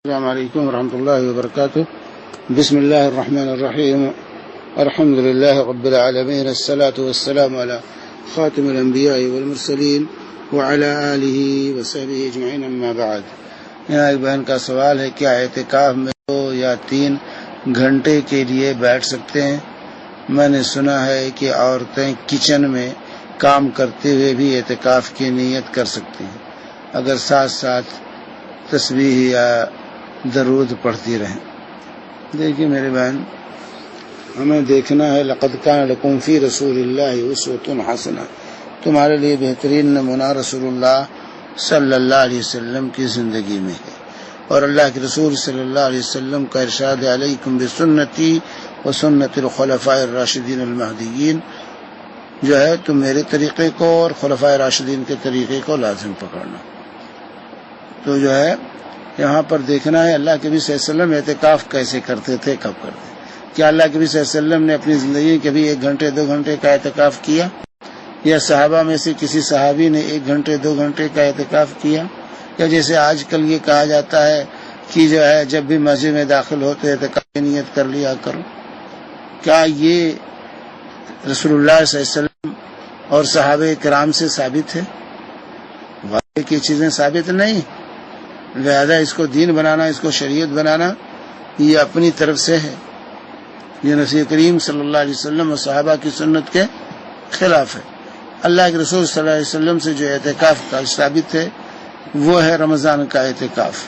السلام علیکم ورحمۃ اللہ وبرکاتہ. بسم اللہ الرحمن الرحیم. الحمد للہ رب العالمین. الصلاة والسلام علی خاتم الانبیاء والمرسلین وعلی آلہ وصحبہ اجمعین. اما بعد. یہاں ایک بہن کا سوال ہے، کیا اعتکاف میں 2 یا 3 گھنٹے کے لیے بیٹھ سکتے ہیں؟ میں نے سنا ہے کہ عورتیں کچن میں کام کرتے ہوئے بھی اعتکاف کی نیت کر سکتی ہیں اگر ساتھ ساتھ تسبیح یا درود پڑھتی رہیں. دیکھیے میرے بہن، ہمیں دیکھنا ہے لقد کان لکم فی رسول اللہ اسوۃ حسنہ، تمہارے لیے بہترین نمونہ رسول اللہ صلی اللہ علیہ وسلم کی زندگی میں ہے. اور اللہ کے رسول صلی اللہ علیہ وسلم کا ارشاد ہے، علیکم بسنتی و سنت الخلفاء الراشدین المہدیین، جو ہے تم میرے طریقے کو اور خلفاء راشدین کے طریقے کو لازم پکڑنا. تو جو ہے یہاں پر دیکھنا ہے اللہ کے نبی صلی اللہ علیہ وسلم اعتکاف کیسے کرتے تھے، کب کرتے. کیا اللہ کے نبی صلی اللہ علیہ وسلم نے اپنی زندگی کے بھی 1 گھنٹے 2 گھنٹے کا اعتکاف کیا، یا صحابہ میں سے کسی صحابی نے 1 گھنٹے 2 گھنٹے کا اعتکاف کیا، یا جیسے آج کل یہ کہا جاتا ہے کہ جو ہے جب بھی مسجد میں داخل ہوتے اعتکاف کی نیت کر لیا کرو؟ کیا یہ رسول اللہ صلی اللہ علیہ وسلم اور صحابہ کرام سے ثابت ہے؟ واقعی کی چیزیں ثابت نہیں، لہذا اس کو دین بنانا، اس کو شریعت بنانا یہ اپنی طرف سے ہے. یہ نبی کریم صلی اللہ علیہ وسلم اور صحابہ کی سنت کے خلاف ہے. اللہ کے رسول صلی اللہ علیہ وسلم سے جو اعتکاف کا ثابت ہے وہ ہے رمضان کا اعتکاف،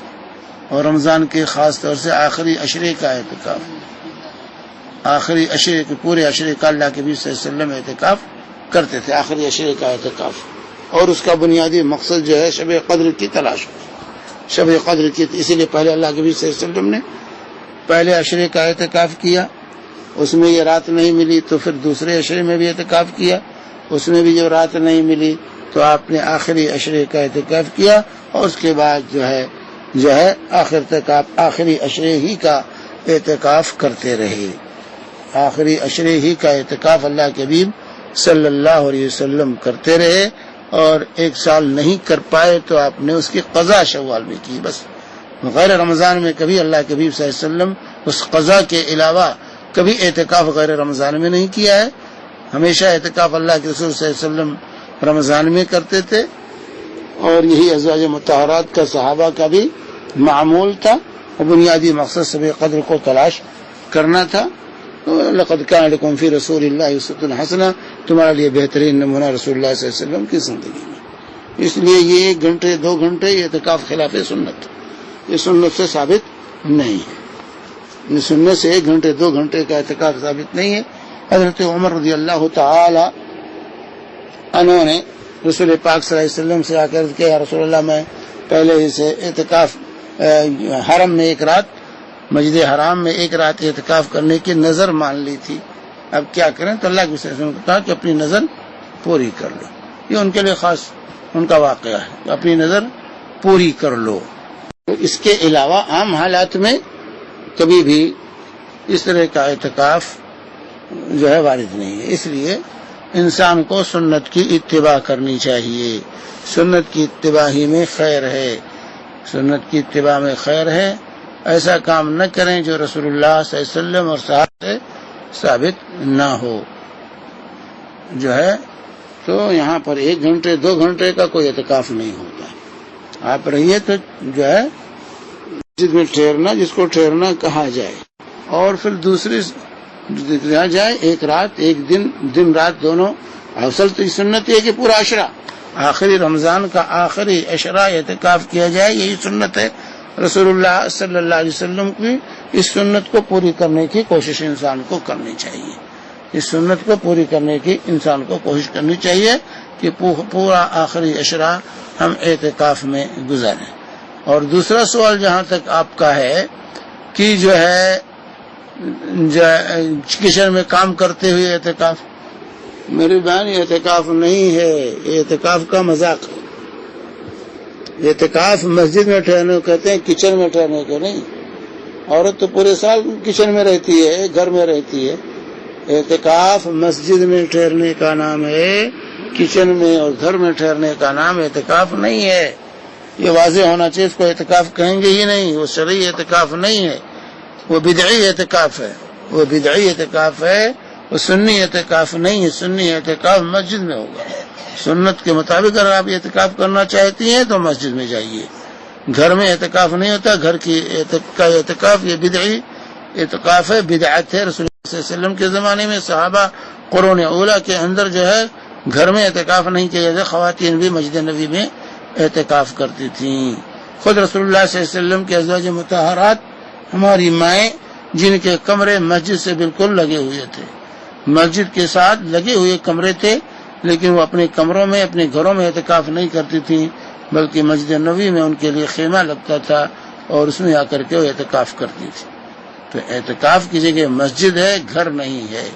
اور رمضان کے خاص طور سے آخری عشرے کا اعتکاف. آخری عشرے کے پورے عشرے کا اللہ کے نبی صلی اللہ علیہ وسلم اعتکاف کرتے تھے، آخری عشرے کا اعتکاف. اور اس کا بنیادی مقصد جو ہے شب قدر کی تلاش، شب قدر کی. اسی لیے پہلے اللہ کے نبی صلی اللہ علیہ وسلم نے پہلے عشرے کا اعتکاف کیا، اس میں یہ رات نہیں ملی تو پھر دوسرے عشرے میں بھی اعتکاف کیا، اس میں بھی جب رات نہیں ملی تو آپ نے آخری عشرے کا اعتکاف کیا، اور اس کے بعد جو ہے آخر تک آپ آخری عشرے ہی کا اعتکاف کرتے رہے. آخری عشرے ہی کا اعتکاف اللہ کے حبیب صلی اللہ علیہ وسلم کرتے رہے، اور 1 سال نہیں کر پائے تو آپ نے اس کی قضا شوال میں کی. بس غیر رمضان میں کبھی اللہ کے حبیب صلی اللہ علیہ وسلم اس قضا کے علاوہ کبھی اعتکاف غیر رمضان میں نہیں کیا ہے. ہمیشہ اعتکاف اللہ کے رسول صلی اللہ علیہ وسلم رمضان میں کرتے تھے، اور یہی ازواج مطہرات کا صحابہ کا بھی معمول تھا، اور بنیادی مقصد سب قدر کو تلاش کرنا تھا. لقد کان لکم فی رسول اللہ اسوۃ حسنہ، تمہارے لیے بہترین نمونہ رسول اللہ صلی اللہ علیہ وسلم کی زندگی میں. اس لیے یہ 1 گھنٹے 2 گھنٹے یہ اعتکاف خلاف سنت، یہ سنت سے ثابت نہیں ہے. سنت سے 1 گھنٹے 2 گھنٹے کا اعتکاف ثابت نہیں ہے. حضرت عمر رضی اللہ تعالی عنہ نے رسول پاک صلی اللہ علیہ وسلم سے آ کر کہ یا رسول اللہ، میں پہلے ہی سے اعتکاف حرم میں 1 رات، مسجد حرام میں 1 رات اعتکاف کرنے کی نظر مان لی تھی، اب کیا کریں؟ تو اللہ کے وسلم نے کہا کہ اپنی نظر پوری کر لو. یہ ان کے لیے خاص ان کا واقعہ ہے، اپنی نظر پوری کر لو. تو اس کے علاوہ عام حالات میں کبھی بھی اس طرح کا اعتکاف جو ہے وارد نہیں ہے. اس لیے انسان کو سنت کی اتباع کرنی چاہیے. سنت کی اتباع ہی میں خیر ہے، سنت کی اتباع میں خیر ہے. ایسا کام نہ کریں جو رسول اللہ صلی اللہ علیہ وسلم اور صحابہ سے ثابت نہ ہو. جو ہے تو یہاں پر 1 گھنٹے 2 گھنٹے کا کوئی اعتکاف نہیں ہوتا. آپ رہیے تو جو ہے مسجد میں ٹھہرنا، جس کو ٹھہرنا کہا جائے، اور پھر دوسری جہاں جائے 1 رات 1 دن رات دونوں. اصل تو سنت یہ کہ پورا عشرہ، آخری رمضان کا آخری عشرہ اعتکاف کیا جائے، یہی سنت ہے رسول اللہ صلی اللہ علیہ وسلم کی. اس سنت کو پوری کرنے کی کوشش انسان کو کرنی چاہیے. اس سنت کو پوری کرنے کی انسان کو کوشش کرنی چاہیے کہ پورا آخری عشرہ ہم اعتکاف میں گزاریں. اور دوسرا سوال جہاں تک آپ کا ہے کہ جو ہے کچن میں کام کرتے ہوئے اعتکاف، میری بہن یہ اعتکاف نہیں ہے، یہ اعتکاف کا مذاق ہے. اعتکاف مسجد میں ٹھہرنے کو کہتے ہیں، کچن میں ٹھہرنے کو نہیں. عورت تو پورے سال کچن میں رہتی ہے، گھر میں رہتی ہے. اعتکاف مسجد میں ٹھہرنے کا نام ہے، کچن میں اور گھر میں ٹھہرنے کا نام اعتکاف نہیں ہے. یہ واضح ہونا چاہیے. اس کو اعتکاف کہیں گے ہی نہیں، وہ شرعی اعتکاف نہیں ہے، وہ بدعی اعتکاف ہے. وہ بدعی اعتکاف ہے، وہ سنی اعتکاف نہیں ہے. سنی اعتکاف مسجد میں ہوگا. سنت کے مطابق اگر آپ اعتکاف کرنا چاہتی ہیں تو مسجد میں جائیے. گھر میں اعتکاف نہیں ہوتا. گھر کی اعتکاف یہ بدعی اعتکاف ہے، بدعت ہے. رسول اللہ صلی اللہ علیہ وسلم کے زمانے میں صحابہ قرون اولیٰ کے اندر جو ہے گھر میں اعتکاف نہیں کیا جاتا. خواتین بھی مسجد نبی میں اعتکاف کرتی تھیں. خود رسول اللہ صلی اللہ علیہ وسلم کے ازواج مطہرات، ہماری مائیں جن کے کمرے مسجد سے بالکل لگے ہوئے تھے، مسجد کے ساتھ لگے ہوئے کمرے تھے، لیکن وہ اپنے کمروں میں اپنے گھروں میں اعتکاف نہیں کرتی تھیں، بلکہ مسجد نبوی میں ان کے لیے خیمہ لگتا تھا اور اس میں آ کر کے وہ اعتکاف کرتی تھی. تو اعتکاف کی جگہ مسجد ہے، گھر نہیں ہے.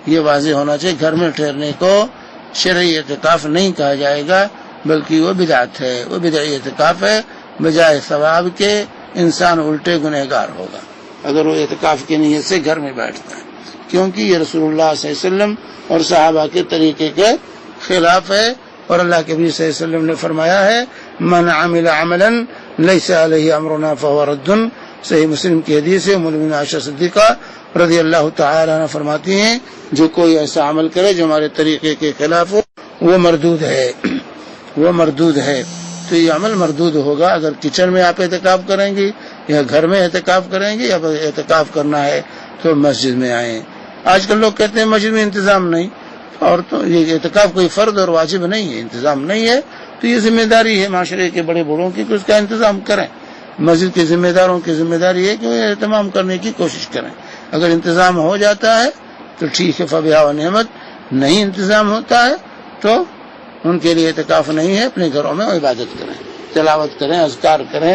یہ واضح ہونا چاہیے. گھر میں ٹھہرنے کو شرعی اعتکاف نہیں کہا جائے گا، بلکہ وہ بدعت ہے، وہ بدعی اعتکاف ہے. بجائے ثواب کے انسان الٹے گنہگار ہوگا اگر وہ اعتکاف کی نیت سے گھر میں بیٹھتا ہے، کیونکہ یہ رسول اللہ صلی اللہ علیہ وسلم اور صحابہ کے طریقے کے خلاف ہے. اور اللہ کے نبی صلی اللہ علیہ وسلم نے فرمایا ہے من عمل عملا لیس علیہ امرنا فهو رد. صحیح مسلم کی حدیث ہے. ام المؤمنین عائشہ صدیقہ رضی اللہ تعالی عنہ فرماتی ہیں جو کوئی ایسا عمل کرے جو ہمارے طریقے کے خلاف ہو وہ مردود ہے، وہ مردود ہے. تو یہ عمل مردود ہوگا. اگر کچن میں آپ اعتکاف کریں گی یا گھر میں اعتکاف کریں گی یا اعتکاف کرنا ہے تو مسجد میں آئیں. آج کل لوگ کہتے ہیں مسجد میں انتظام نہیں، اور تو یہ اعتکاف کوئی فرض اور واجب نہیں ہے، انتظام نہیں ہے. تو یہ ذمہ داری ہے معاشرے کے بڑے بوڑھوں کی کہ اس کا انتظام کریں. مسجد کے ذمہ داروں کی ذمہ داری ہے کہ وہ اہتمام کرنے کی کوشش کریں. اگر انتظام ہو جاتا ہے تو ٹھیک ہے، فبہا و نعمت. نہیں انتظام ہوتا ہے تو ان کے لیے اعتکاف نہیں ہے. اپنے گھروں میں عبادت کریں، تلاوت کریں، اذکار کریں،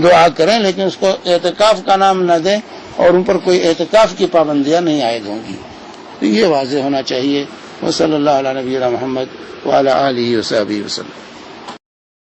دعا کریں، لیکن اس کو اعتکاف کا نام نہ دیں اور ان پر کوئی اعتکاف کی پابندیاں نہیں عائد ہوں گی. تو یہ واضح ہونا چاہیے. وصلی اللہ علیہ نبینا محمد وعلی آلہ وصحبہ وسلم.